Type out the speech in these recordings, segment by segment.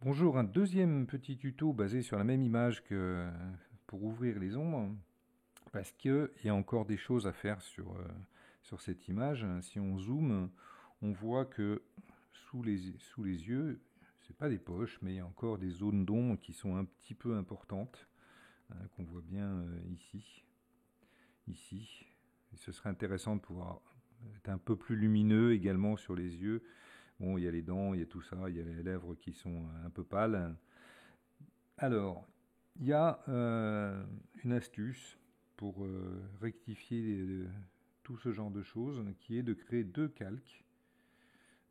Bonjour, un deuxième petit tuto basé sur la même image que pour ouvrir les ombres, parce qu'il y a encore des choses à faire sur cette image. Si on zoome, on voit que sous les yeux, c'est pas des poches, mais il y a encore des zones d'ombre qui sont un petit peu importantes, qu'on voit bien ici. Et ce serait intéressant de pouvoir être un peu plus lumineux également sur les yeux. Bon, il y a les dents, il y a tout ça, il y a les lèvres qui sont un peu pâles. Alors, il y a une astuce pour rectifier tout ce genre de choses, qui est de créer deux calques.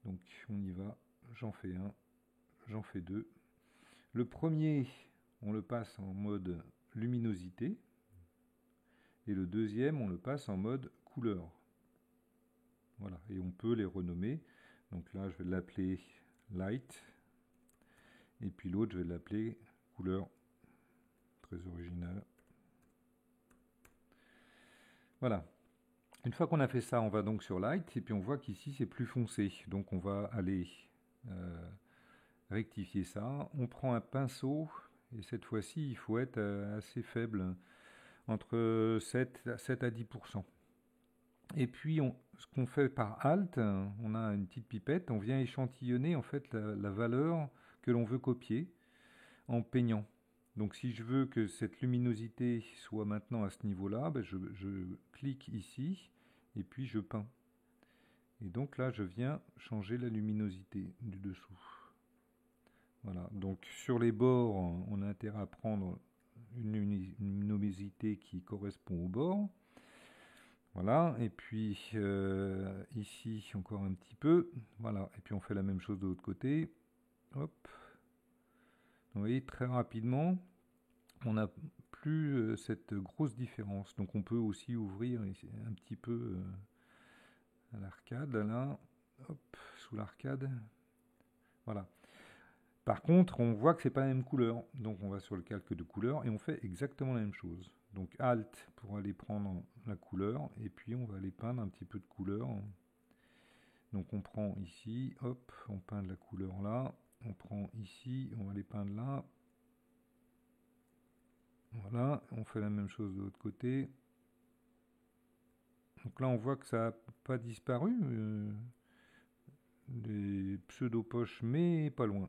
Donc, on y va. J'en fais un, j'en fais deux. Le premier, on le passe en mode luminosité. Et le deuxième, on le passe en mode couleur. Voilà, et on peut les renommer. Donc là, je vais l'appeler light. Et puis l'autre, je vais l'appeler couleur. Très original. Voilà. Une fois qu'on a fait ça, on va donc sur Light, et puis on voit qu'ici c'est plus foncé. Donc on va aller rectifier ça. On prend un pinceau, et cette fois-ci il faut être assez faible, entre 7 à 10%. Et puis ce qu'on fait par Alt, on a une petite pipette, on vient échantillonner en fait la valeur que l'on veut copier en peignant. Donc si je veux que cette luminosité soit maintenant à ce niveau-là, ben je clique ici, et puis je peins. Et donc là, je viens changer la luminosité du dessous. Voilà, donc sur les bords, on a intérêt à prendre une luminosité qui correspond au bord. Voilà, et puis ici, encore un petit peu. Voilà, et puis on fait la même chose de l'autre côté. Hop. Donc, vous voyez, très rapidement, on n'a plus cette grosse différence. Donc on peut aussi ouvrir un petit peu à l'arcade, là. Hop, sous l'arcade. Voilà. Par contre, on voit que c'est pas la même couleur. Donc on va sur le calque de couleur et on fait exactement la même chose. Donc Alt pour aller prendre la couleur et puis on va aller peindre un petit peu de couleur. Donc on prend ici, hop, on peint de la couleur là. On prend ici, on va aller peindre là. Voilà, on fait la même chose de l'autre côté. Donc là on voit que ça n'a pas disparu, les pseudo-poches, mais pas loin.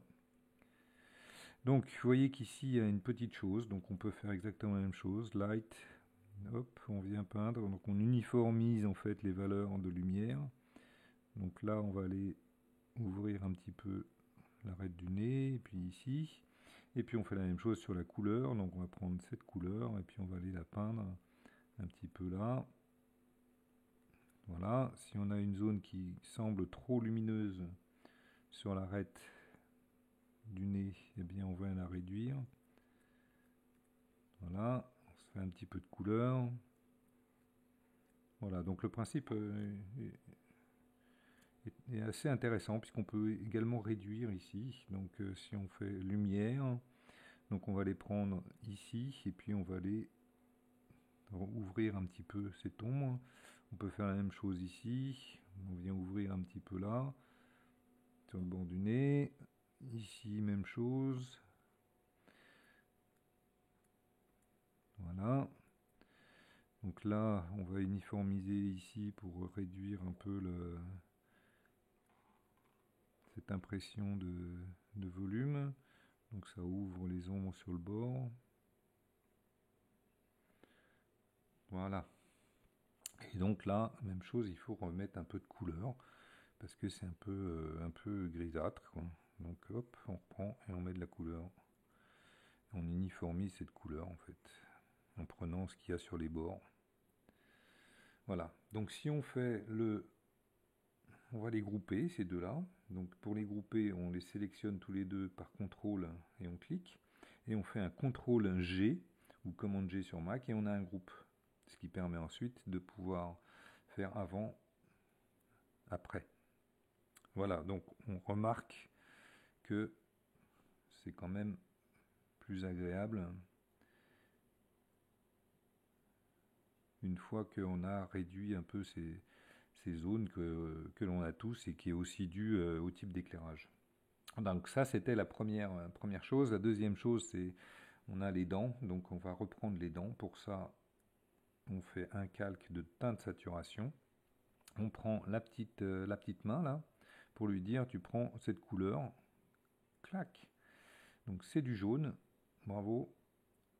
Donc, vous voyez qu'ici, il y a une petite chose, donc on peut faire exactement la même chose. Light, hop, on vient peindre, donc on uniformise en fait les valeurs de lumière. Donc là, on va aller ouvrir un petit peu l'arête du nez, et puis ici. Et puis on fait la même chose sur la couleur, donc on va prendre cette couleur, et puis on va aller la peindre un petit peu là. Voilà, si on a une zone qui semble trop lumineuse sur l'arête du nez, eh bien on va la réduire. Voilà, on se fait un petit peu de couleur. Voilà, donc le principe est assez intéressant puisqu'on peut également réduire ici. Donc si on fait lumière, donc on va les prendre ici et puis on va aller ouvrir un petit peu cette ombre. On peut faire la même chose ici. On vient ouvrir un petit peu là, sur le bord du nez. Ici, même chose. Voilà. Donc là, on va uniformiser ici pour réduire un peu cette impression de volume. Donc ça ouvre les ombres sur le bord. Voilà. Et donc là, même chose, il faut remettre un peu de couleur parce que c'est un peu grisâtre, quoi. Donc hop, on reprend et on met de la couleur. On uniformise cette couleur en fait, en prenant ce qu'il y a sur les bords. Voilà. Donc si on fait on va les grouper ces deux-là. Donc pour les grouper, on les sélectionne tous les deux par contrôle et on clique. Et on fait un contrôle G ou commande G sur Mac et on a un groupe. Ce qui permet ensuite de pouvoir faire avant, après. Voilà, donc on remarque que c'est quand même plus agréable une fois qu'on a réduit un peu ces zones que l'on a tous et qui est aussi dû au type d'éclairage. Donc ça, c'était la première chose. La deuxième chose, c'est on a les dents, donc on va reprendre les dents. Pour ça, on fait un calque de teinte saturation. On prend la petite main là, pour lui dire, tu prends cette couleur, clac. Donc c'est du jaune, bravo.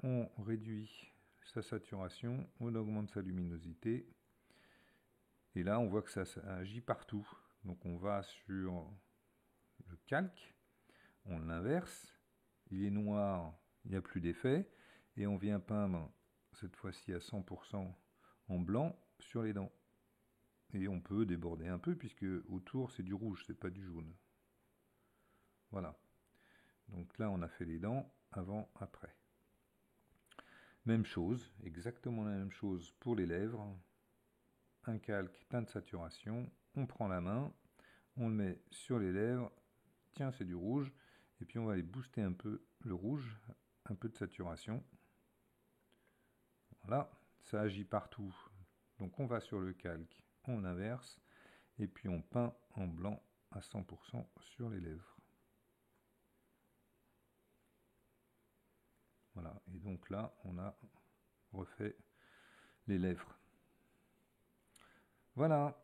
On réduit sa saturation, on augmente sa luminosité. Et là, on voit que ça agit partout. Donc on va sur le calque, on l'inverse, il est noir, il n'y a plus d'effet, et on vient peindre, cette fois-ci à 100% en blanc, sur les dents. Et on peut déborder un peu, puisque autour c'est du rouge, c'est pas du jaune. Voilà. Donc là, on a fait les dents, avant, après. Même chose, exactement la même chose pour les lèvres. Un calque, teinte saturation, on prend la main, on le met sur les lèvres, tiens c'est du rouge, et puis on va aller booster un peu le rouge, un peu de saturation. Voilà, ça agit partout. Donc on va sur le calque, on inverse, et puis on peint en blanc à 100% sur les lèvres. Voilà, et donc là on a refait les lèvres. Voilà.